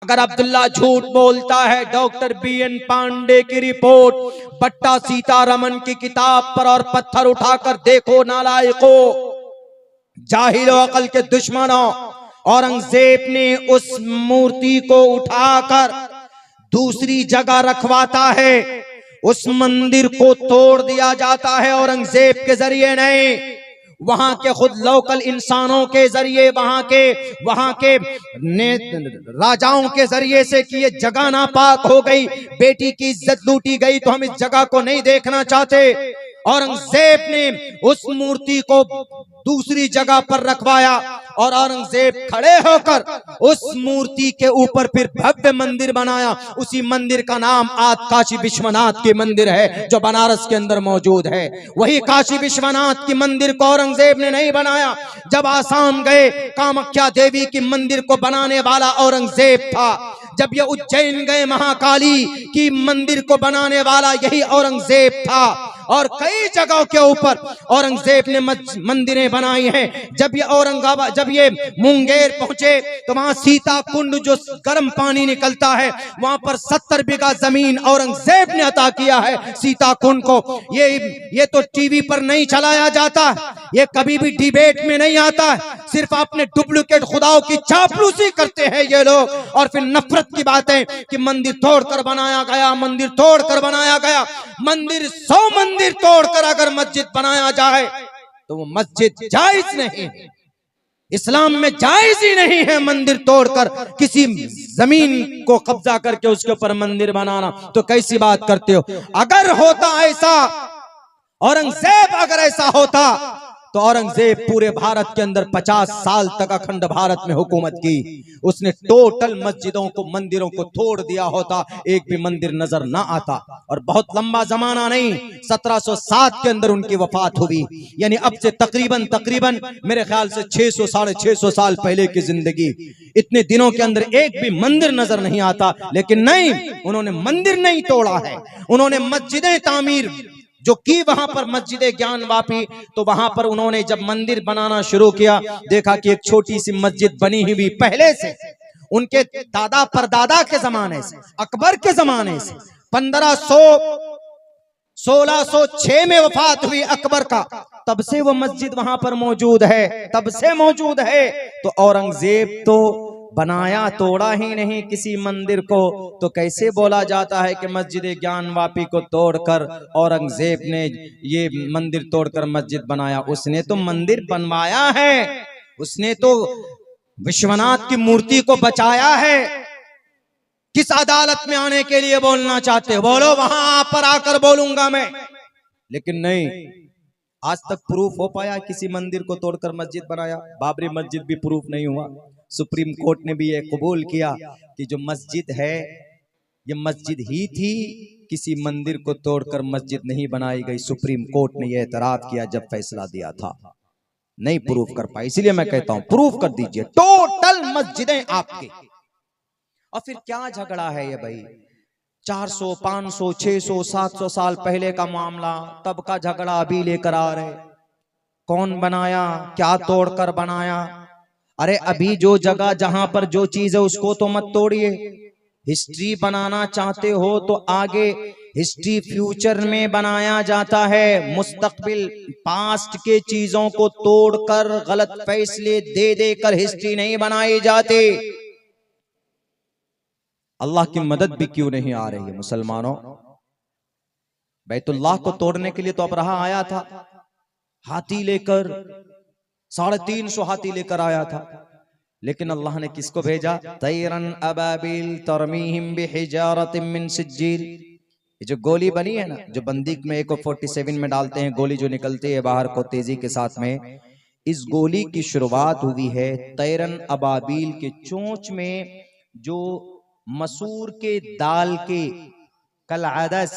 अगर अब्दुल्ला झूठ बोलता है, डॉक्टर BN पांडे की रिपोर्ट, बट्टा सीतारमन की किताब पर और पत्थर उठाकर देखो नालायको, जाहिलो, अकल के दुश्मनों। औरंगजेब ने उस मूर्ति को उठाकर दूसरी जगह रखवाता है, उस मंदिर को तोड़ दिया जाता है औरंगजेब के जरिए नहीं, वहां के खुद लोकल इंसानों के जरिए, वहां के राजाओं के जरिए से कि ये जगह नापाक हो गई, बेटी की इज्जत लूटी गई, तो हम इस जगह को नहीं देखना चाहते। औरंगजेब ने उस मूर्ति को दूसरी जगह पर रखवाया और औरंगजेब खड़े होकर उस मूर्ति के ऊपर फिर भव्य मंदिर बनाया। उसी मंदिर का नाम आज काशी विश्वनाथ के मंदिर है, जो बनारस के अंदर मौजूद है। वही काशी विश्वनाथ की मंदिर को औरंगजेब ने नहीं बनाया। जब आसाम गए, कामाख्या देवी की मंदिर को बनाने वाला औरंगजेब था। जब ये उज्जैन गए, महाकाली की मंदिर को बनाने वाला यही औरंगजेब था। और कई जगहों के ऊपर औरंगजेब ने मंदिरें बनाई हैं। जब ये मुंगेर पहुंचे तो वहां सीता कुंड, जो गर्म पानी निकलता है, वहां पर 70 बीघा जमीन औरंगजेब ने अता किया है सीता कुंड को। ये तो टीवी पर नहीं चलाया जाता, ये कभी भी डिबेट में नहीं आता, सिर्फ अपने डुप्लीकेट खुदाओं की चापलूसी करते हैं ये लोग। और फिर नफरत की बात है कि मंदिर तोड़कर बनाया गया, मंदिर तोड़कर बनाया गया। मंदिर 100 मंदिर तोड़कर अगर मस्जिद बनाया जाए तो वो मस्जिद जायज नहीं है। इस्लाम में जायज ही नहीं है मंदिर तोड़कर किसी जमीन को कब्जा करके उसके ऊपर मंदिर बनाना। तो कैसी बात करते हो? अगर होता ऐसा, औरंगजेब अगर ऐसा होता तो औरंगजेब पूरे भारत के अंदर 50 साल तक अखंड भारत में हुकूमत की। उसने टोटल मस्जिदों को, मंदिरों को तोड़ दिया होता, एक भी मंदिर नजर ना आता। और बहुत लंबा जमाना नहीं, 1707 के अंदर उनकी वफात हुई। यानी अब से तकरीबन मेरे ख्याल से 600 साढ़े 600 साल पहले की जिंदगी। इतने दिनों के अंदर एक भी मंदिर नजर नहीं आता। लेकिन नहीं, उन्होंने मंदिर नहीं तोड़ा है, उन्होंने मस्जिदें तामीर जो की। वहां पर मस्जिद ज्ञान वापी, तो वहां पर उन्होंने जब मंदिर बनाना शुरू किया, देखा कि एक छोटी सी मस्जिद बनी हुई पहले से, उनके दादा परदादा के जमाने से, अकबर के जमाने से, 1606 में वफात हुई अकबर का, तब से वो मस्जिद वहां पर मौजूद है, तब से मौजूद है। तो औरंगजेब तो बनाया तोड़ा ही नहीं किसी मंदिर को, तो कैसे बोला जाता है कि मस्जिद ज्ञान वापी को तोड़कर औरंगजेब ने ये मंदिर तोड़कर मस्जिद बनाया? उसने तो मंदिर बनवाया है, उसने तो विश्वनाथ की मूर्ति को बचाया है। किस अदालत में आने के लिए बोलना चाहते हो? बोलो, वहां पर आकर बोलूंगा मैं। लेकिन नहीं, आज तक प्रूफ हो पाया किसी मंदिर को तोड़कर मस्जिद बनाया? बाबरी मस्जिद भी प्रूफ नहीं हुआ। सुप्रीम कोर्ट ने भी ये कबूल किया कि जो मस्जिद है ये मस्जिद ही थी, किसी मंदिर को तोड़कर मस्जिद नहीं बनाई गई। सुप्रीम कोर्ट ने यह एतराज किया जब फैसला दिया था, नहीं प्रूफ कर पाए। इसलिए मैं कहता हूं प्रूफ कर दीजिए, टोटल मस्जिदें आपके। और फिर क्या झगड़ा है ये भाई? 400, 500, 600, 700 साल पहले का मामला, तब का झगड़ा अभी लेकर आ रहे। कौन बनाया, क्या तोड़कर बनाया? अरे अभी जो जगह, जहां पर जो चीज है उसको तो मत तोड़िए। हिस्ट्री बनाना चाहते हो तो आगे हिस्ट्री फ्यूचर में बनाया जाता है, मुस्तकबिल पास्ट के चीजों को तोड़कर गलत फैसले दे देकर हिस्ट्री नहीं बनाई जाती। अल्लाह की मदद भी क्यों नहीं आ रही है मुसलमानों? बैतुल्लाह को तोड़ने के लिए तो अबरहा आया था, हाथी लेकर, 350 हाथी लेकर आया था। लेकिन अल्लाह ने किसको भेजा? तैरन अबाबिल तरमीहिम बिहिजारतिम मिन सिज्जील। ये जो गोली बनी है ना, जो बंदूक में AK-47 में डालते हैं, गोली जो निकलती है बाहर को तेजी के साथ में, इस गोली की शुरुआत हुई है तैरन अबाबिल के चोंच में, जो मसूर के दाल के कलअदस,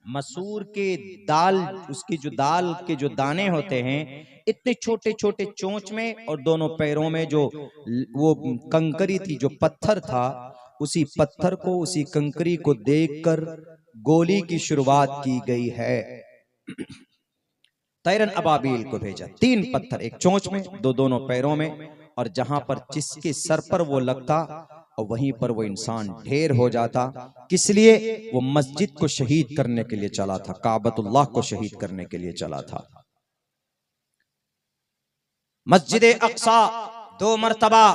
मसूर के दाल, उसकी जो दाल के जो दाने होते हैं, इतने छोटे छोटे चोंच में, और दोनों पैरों में जो वो कंकरी थी, जो पत्थर था, उसी पत्थर को, उसी कंकरी को देखकर गोली की शुरुआत की गई है। तैरन अबाबिल को भेजा, 3 पत्थर, एक चोंच में, दोनों पैरों में, और जहां पर जिसके सर पर वो लगता और वहीं पर वो इंसान ढेर हो जाता। किस लिए? वो मस्जिद को शहीद करने के लिए चला था, काबतुल्लाह को शहीद करने के लिए चला था। मस्जिद अक्सा 2 मरतबा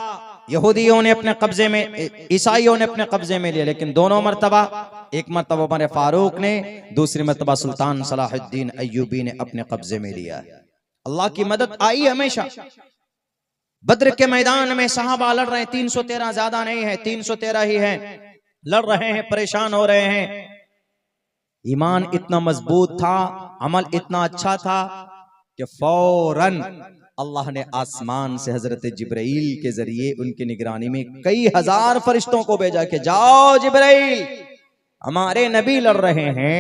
यहूदियों ने अपने कब्जे में, ईसाइयों ने अपने कब्जे में लिया, लेकिन दोनों मरतबा, एक मरतबा उमर फारूक ने, दूसरी मरतबा सुल्तान सलाहुद्दीन अय्यूबी ने अपने कब्जे में लिया। अल्लाह की मदद आई हमेशा। बद्र के मैदान में सहाबा लड़ रहे हैं, 313 ज्यादा नहीं है, 313 ही है, लड़ रहे हैं, परेशान हो रहे हैं। ईमान इतना मजबूत था, अमल इतना अच्छा था कि फौरन अल्लाह ने आसमान से हजरत जिब्राइल के जरिए उनकी निगरानी में कई हजार फरिश्तों को भेजा कि जाओ जिब्राइल, हमारे नबी लड़ रहे हैं,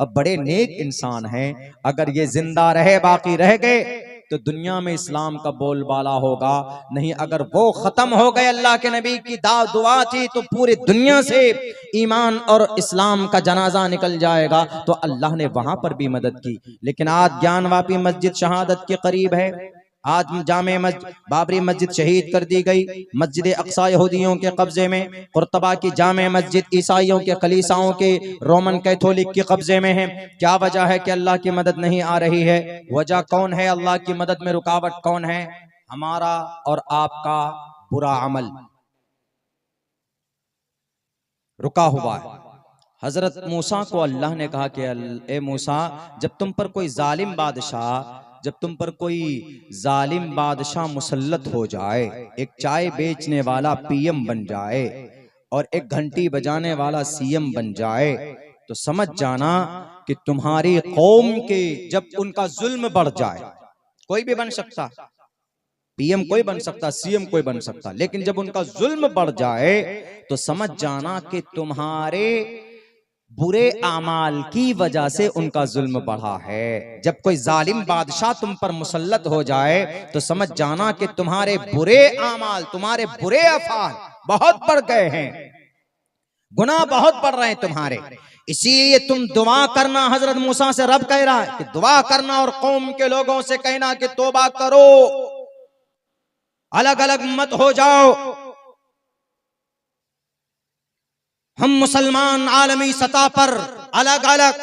अब बड़े नेक इंसान हैं, अगर ये जिंदा रहे, बाकी रह गए तो दुनिया में इस्लाम का बोलबाला होगा, नहीं अगर वो खत्म हो गए, अल्लाह के नबी की दुआ थी, तो पूरी दुनिया से ईमान और इस्लाम का जनाजा निकल जाएगा। तो अल्लाह ने वहां पर भी मदद की। लेकिन आज ज्ञानवापी मस्जिद शहादत के करीब है, आज जामे मस्जिद बाबरी मस्जिद शहीद कर दी गई, मस्जिद अक्सा यहूदियों के कब्जे में, कुर्तबा की जामे मस्जिद ईसाइयों के कलीसाओं के रोमन कैथोलिक के कब्जे में है। क्या वजह है कि अल्लाह की मदद नहीं आ रही है? वजह कौन है? अल्लाह की मदद में रुकावट कौन है? हमारा और आपका बुरा अमल रुका हुआ है। हजरत मूसा को अल्लाह ने कहा कि ए मूसा, जब तुम पर कोई जालिम बादशाह, जब तुम पर कोई जालिम बादशाह मुसल्लत हो जाए, एक चाय बेचने वाला पीएम बन जाए और एक घंटी बजाने वाला सीएम बन जाए, तो समझ जाना कि तुम्हारी कौम के जब उनका जुल्म बढ़ जाए, कोई भी बन सकता, पीएम कोई बन सकता, सीएम कोई बन सकता, लेकिन जब उनका जुल्म बढ़ जाए तो समझ जाना कि तुम्हारे बुरे आमाल की वजह से उनका जुल्म बढ़ा है। जब कोई जालिम बादशाह तुम पर मुसल्लत हो जाए तो समझ जाना कि तुम्हारे बुरे आमाल, तुम्हारे बुरे अफआल बहुत बढ़ गए हैं, गुनाह बहुत बढ़ रहे हैं तुम्हारे। इसीलिए तुम दुआ करना, हजरत मूसा से रब कह रहा है कि दुआ करना और कौम के लोगों से कहना कि तौबा करो, अलग अलग मत हो जाओ। हम मुसलमान आलमी सतह पर अलग अलग,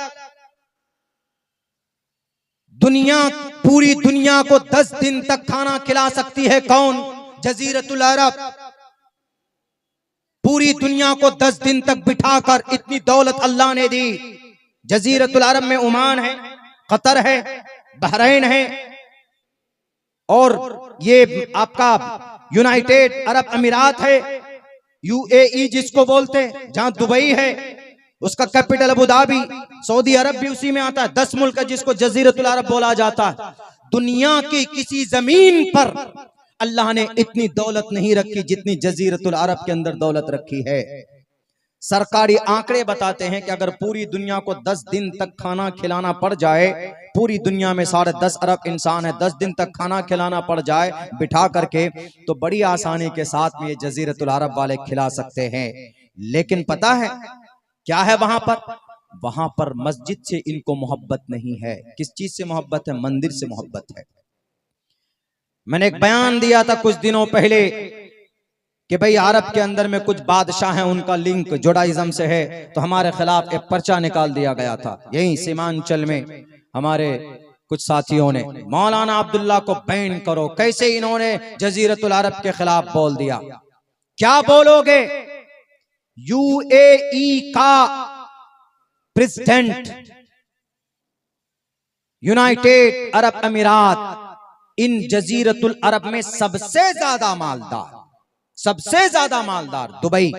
दुनिया, पूरी दुनिया को 10 दिन तक खाना खिला सकती है कौन? जजीरतुल अरब। पूरी दुनिया को 10 दिन तक बिठाकर इतनी दौलत अल्लाह ने दी। जजीरतुल अरब में ओमान है, कतर है, बहरीन है और ये आपका यूनाइटेड अरब अमीरात है, यूएई जिसको बोलते हैं, जहां दुबई है, उसका कैपिटल अबू धाबी, सऊदी अरब भी उसी में आता है। 10 मुल्क है जिसको जजीरतुल अरब बोला जाता है। दुनिया की किसी जमीन पर अल्लाह ने इतनी दौलत नहीं रखी जितनी जजीरतुल अरब के अंदर दौलत रखी है। सरकारी आंकड़े बताते हैं कि अगर पूरी दुनिया को 10 दिन तक खाना खिलाना पड़ जाए, पूरी दुनिया में 10.5 अरब इंसान है, 10 दिन तक खाना खिलाना पड़ जाए बिठा करके, तो बड़ी आसानी के साथ में ये जजीरतुल अरब वाले खिला सकते हैं। लेकिन पता है क्या है वहां पर? वहां पर मस्जिद से इनको मोहब्बत नहीं है। किस चीज से मोहब्बत है? मंदिर से मोहब्बत है। मैंने एक बयान दिया था कुछ दिनों पहले कि भाई अरब के अंदर में कुछ बादशाह हैं, उनका लिंक जुडाइज्म से है, तो हमारे खिलाफ एक पर्चा निकाल दिया गया था। यही सीमांचल में हमारे कुछ साथियों ने मौलाना अब्दुल्ला को बैन करो, कैसे इन्होंने जजीरतुल अरब के खिलाफ बोल दिया। क्या बोलोगे? यूएई का प्रेसिडेंट, यूनाइटेड अरब अमीरात, इन जजीरतुल अरब में सबसे ज्यादा मालदार, सबसे ज्यादा मालदार दुबई।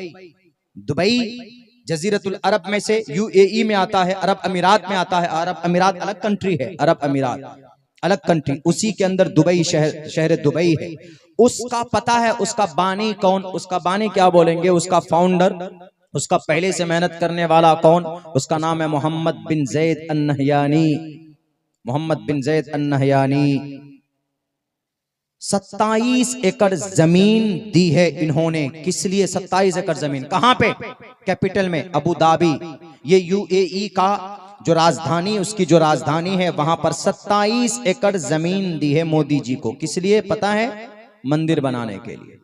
दुबई जजीरतुल अरब में से यूएई में आता है, अरब अमीरात में आता है। अरब अमीरात अलग कंट्री है, अरब अमीरात अलग कंट्री, उसी के अंदर दुबई शहर दुबई है। उसका पता है उसका बानी कौन? उसका बानी क्या बोलेंगे, उसका फाउंडर, उसका पहले से मेहनत करने वाला कौन? उसका नाम है मोहम्मद बिन जैद अन-नहयानी। मोहम्मद बिन जैद अन-नहयानी 27 एकड़ जमीन दी है इन्होंने। किस लिए 27 एकड़ जमीन? कहां पे? कैपिटल में, अबू धाबी। ये यूएई का जो राजधानी, उसकी जो राजधानी है, वहां पर 27 एकड़ जमीन दी है मोदी जी को। किस लिए पता है? मंदिर बनाने के लिए।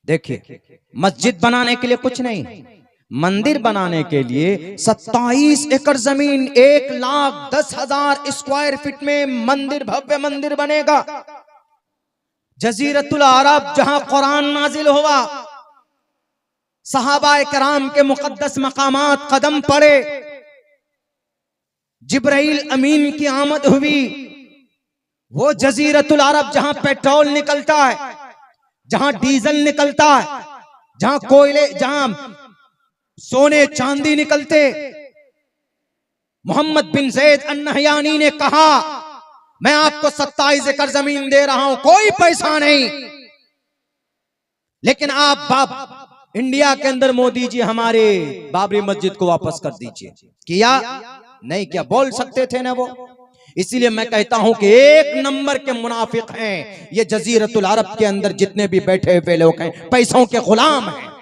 देखिए, मस्जिद बनाने के लिए कुछ नहीं, मंदिर बनाने के लिए 27 एकड़ जमीन 1,10,000 स्क्वायर फीट में मंदिर, भव्य मंदिर बनेगा। जजीरतुल अरब जहां कुरान नाजिल हुआ, सहाबा किराम के मुकद्दस मकामात कदम पड़े, जिब्राइल अमीन की आमद हुई, वो जजीरतुल अरब जहां पेट्रोल निकलता है, जहां डीजल निकलता है, जहां कोयले, जहां सोने चांदी निकलते, मोहम्मद बिन जैद अन-नहयानी ने कहा मैं आपको 27 एकड़ जमीन दे रहा हूं, कोई पैसा नहीं, लेकिन आप इंडिया के अंदर मोदी जी हमारे बाबरी मस्जिद को वापस कर दीजिए। किया नहीं, क्या बोल सकते थे ना वो। इसीलिए मैं कहता हूं कि एक नंबर के मुनाफिक हैं ये जजीरतुल अरब के अंदर जितने भी बैठे हुए लोग हैं, पैसों के गुलाम हैं।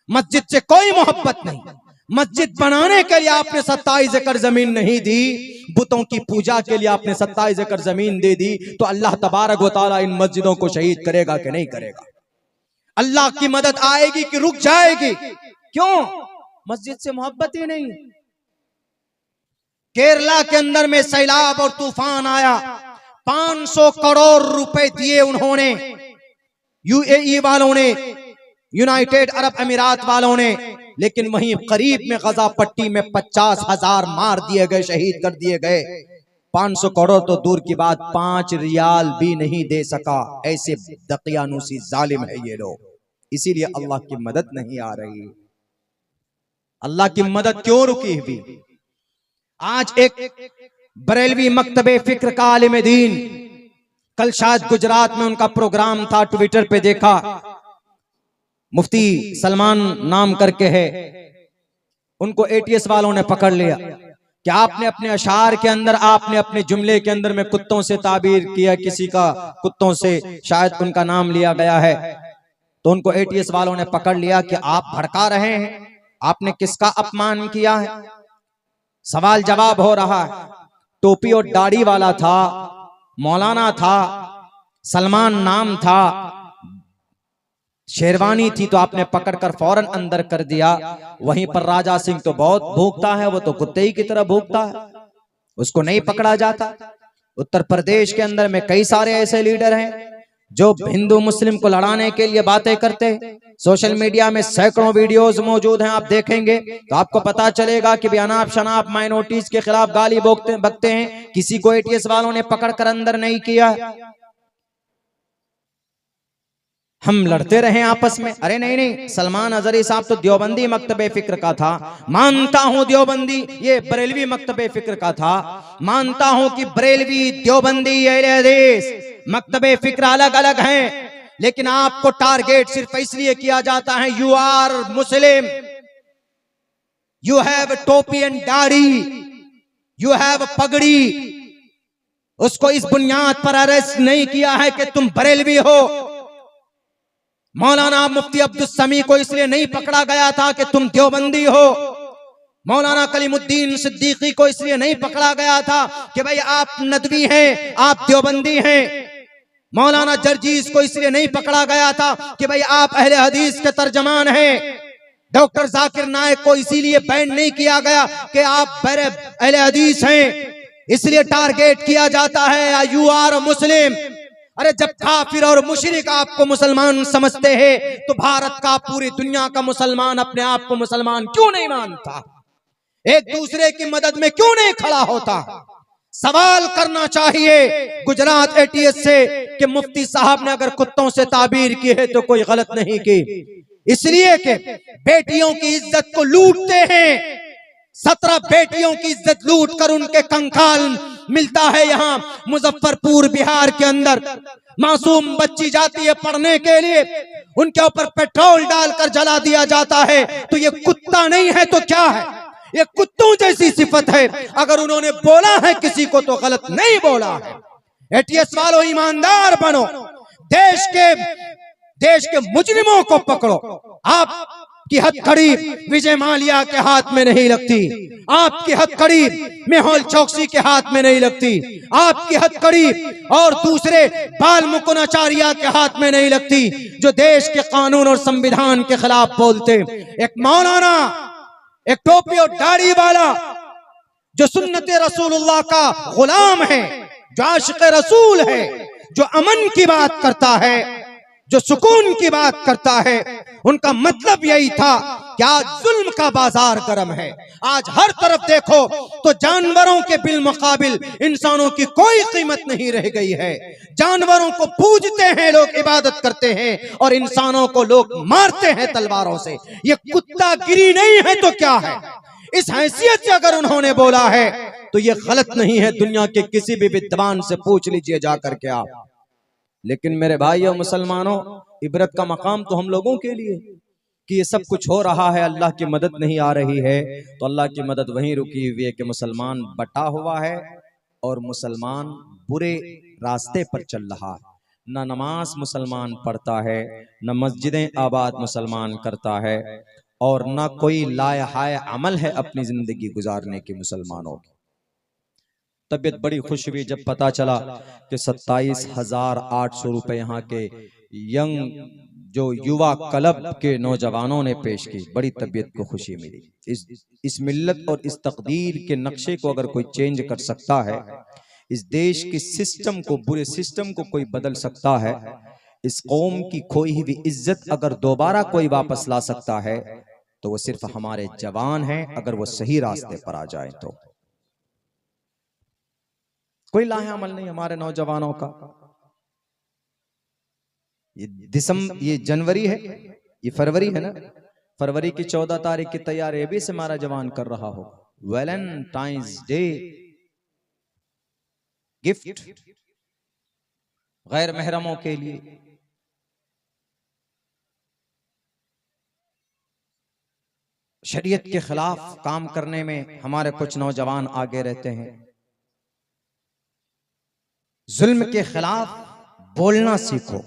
मस्जिद से कोई मोहब्बत नहीं। मस्जिद बनाने के लिए आपने 27 एकड़ जमीन नहीं दी, बुतों की पूजा के लिए आपने 27 एकड़ जमीन दे दी, तो अल्लाह तबारक व तआला इन मस्जिदों को शहीद करेगा कि नहीं करेगा? अल्लाह की मदद आएगी कि रुक जाएगी? क्यों? मस्जिद से मोहब्बत ही नहीं। केरला के अंदर में सैलाब और तूफान आया, 500 करोड़ रुपए दिए उन्होंने, यूएई वालों ने, यूनाइटेड अरब अमीरात वालों ने, लेकिन वहीं करीब में गजा पट्टी में 50,000 मार दिए गए, शहीद कर दिए गए। 500 करोड़ तो दूर की बात, 5 रियाल भी नहीं दे सका। ऐसे दकियानूसी जालिम है ये लोग। इसीलिए अल्लाह की मदद नहीं आ रही। अल्लाह की मदद क्यों रुकी हुई? आज एक बरेलवी मकतबे फिक्र का आलिम दीन, कल शायद गुजरात में उनका प्रोग्राम था, ट्विटर पे देखा, मुफ्ती सलमान नाम करके है, उनको एटीएस वालों ने पकड़ लिया कि आपने अपने अशार के अंदर, आपने अपने जुमले के अंदर में कुत्तों से ताबीर किया, किसी का कुत्तों से शायद उनका नाम लिया गया है। तो उनको एटीएस वालों ने पकड़ लिया कि आप भड़का रहे हैं, आपने किसका अपमान किया है? सवाल जवाब हो रहा है। टोपी और दाढ़ी वाला था, मौलाना था, सलमान नाम था, शेरवानी थी, तो आपने पकड़कर फौरन अंदर कर दिया। वहीं पर राजा सिंह तो बहुत भूखता है, वो तो कुत्ते ही की तरह भूखता है, उसको नहीं पकड़ा जाता। उत्तर प्रदेश के अंदर में कई सारे ऐसे लीडर हैं जो हिंदू मुस्लिम को लड़ाने के लिए बातें करते हैं। सोशल मीडिया में सैकड़ों वीडियोस मौजूद हैं, आप देखेंगे तो आपको पता चलेगा कि भी अनाप शनाप माइनॉरिटीज के खिलाफ गाली बकते हैं। किसी को एटीएस वालों ने पकड़कर अंदर नहीं किया। हम लड़ते रहे आपस में, अरे नहीं नहीं, सलमान अजहरी साहब तो देवबंदी मकतबे फिक्र का था, मानता हूं देवबंदी, ये बरेलवी मकतबे फिक्र का था, मानता हूं कि बरेलवी, देवबंदी, अहले हदीस मकतबे फिक्र अलग अलग हैं, लेकिन आपको टारगेट सिर्फ इसलिए किया जाता है, you are Muslim, you have टोपी एंड दाढ़ी, यू हैव पगड़ी। उसको इस बुनियाद पर अरेस्ट नहीं किया है कि तुम बरेलवी हो। मौलाना मुफ्ती अब्दुल समी को इसलिए नहीं पकड़ा गया था कि तुम देवबंदी हो। मौलाना कलीमुद्दीन सिद्दीकी को इसलिए नहीं पकड़ा गया था कि भाई आप नदवी हैं, आप देवबंदी हैं। मौलाना जर्जीस को इसलिए नहीं पकड़ा गया था कि भाई आप अहले हदीस के तर्जमान हैं। डॉक्टर जाकिर नायक को इसीलिए बैन नहीं किया गया कि आप अहले हदीस हैं, इसलिए टारगेट किया जाता है यू आर मुस्लिम। अरे जब काफिर और मुशरिक आपको मुसलमान समझते हैं तो भारत का, पूरी दुनिया का मुसलमान अपने आप को मुसलमान क्यों नहीं मानता? एक दूसरे की मदद में क्यों नहीं खड़ा होता? सवाल करना चाहिए गुजरात एटीएस से कि मुफ्ती साहब ने अगर कुत्तों से ताबीर की है तो कोई गलत नहीं की, इसलिए कि बेटियों की इज्जत को लूटते हैं। 17 बेटियों की इज्जत लूट कर उनके कंकाल मिलता है यहाँ मुजफ्फरपुर बिहार के अंदर। मासूम बच्ची जाती है पढ़ने के लिए, उनके ऊपर पेट्रोल डालकर जला दिया जाता है। तो ये कुत्ता नहीं है तो क्या है? ये कुत्तों जैसी सिफत है। अगर उन्होंने बोला है किसी को तो गलत नहीं बोला है। एटीएस वालों ईमानदार बनो, देश के मुजरिमों को पकड़ो। आप आपकी हथकड़ी विजय माल्या के हाथ में नहीं लगती, आपकी हथकड़ी मेहुल चौकसी के हाथ में नहीं लगती, आपकी हथकड़ी और दूसरे बाल मुकुंदाचार्य के हाथ में नहीं लगती जो देश के कानून और संविधान के खिलाफ बोलते। एक मौलाना, एक टोपी और दाढ़ी वाला जो सुन्नत रसूलुल्लाह का गुलाम है, जो आशिक रसूल है, जो अमन की बात करता है, जो सुकून की बात करता है, उनका मतलब यही था कि आज जुल्म का बाजार गर्म है। आज हर तरफ देखो तो जानवरों के बिल मुकाबिल इंसानों की कोई कीमत नहीं रह गई है। जानवरों को पूजते हैं लोग, इबादत करते हैं, और इंसानों को लोग मारते हैं तलवारों से। ये कुत्ता गिरी नहीं है तो क्या है? इस हैसियत से अगर उन्होंने बोला है तो ये गलत नहीं है। दुनिया के किसी भी विद्वान से पूछ लीजिए जाकर के आप। लेकिन मेरे भाइयों मुसलमानों, इबरत का मकाम तो हम लोगों के लिए कि ये सब कुछ हो रहा है, अल्लाह की मदद नहीं आ रही है, तो अल्लाह की मदद वहीं रुकी हुई है कि मुसलमान बटा हुआ है और मुसलमान बुरे रास्ते पर चल रहा है। न नमाज मुसलमान पढ़ता है, न मस्जिदें आबाद मुसलमान करता है, और न कोई लायहाय अमल है अपनी जिंदगी गुजारने की मुसलमानों की। तबीयत बड़ी खुश हुई जब पता चला कि 27,800 रुपए यहाँ के यंग जो युवा क्लब के नौजवानों ने पेश की। बड़ी तबीयत को खुशी मिली। इस मिल्लत और इस तकदीर के नक्शे को अगर कोई चेंज कर सकता है, इस देश के सिस्टम को, बुरे सिस्टम को कोई बदल सकता है, इस कौम की खोई हुई इज्जत अगर दोबारा कोई वापस ला सकता है, तो वो सिर्फ हमारे जवान हैं, अगर वो सही रास्ते पर आ जाए तो। कोई लाहे अमल नहीं हमारे नौजवानों का। ये जनवरी है, ये फरवरी है ना, फरवरी की 14 तारीख की तैयारी अभी से हमारा जवान कर रहा हो। वैलेंटाइंस डे गिफ्ट गैर महरमों के लिए। शरीयत के खिलाफ काम करने में हमारे कुछ नौजवान आगे रहते हैं। जुल्म के खिलाफ बोलना सीखो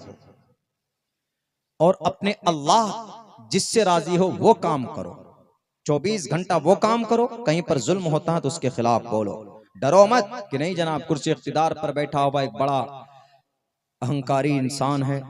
और अपने अल्लाह जिससे राजी हो वो काम करो। 24 घंटा वो काम करो, कहीं पर जुल्म होता है तो उसके खिलाफ बोलो। डरो मत कि नहीं जनाब कुर्सी इख्तिदार पर बैठा हुआ एक बड़ा अहंकारी इंसान है,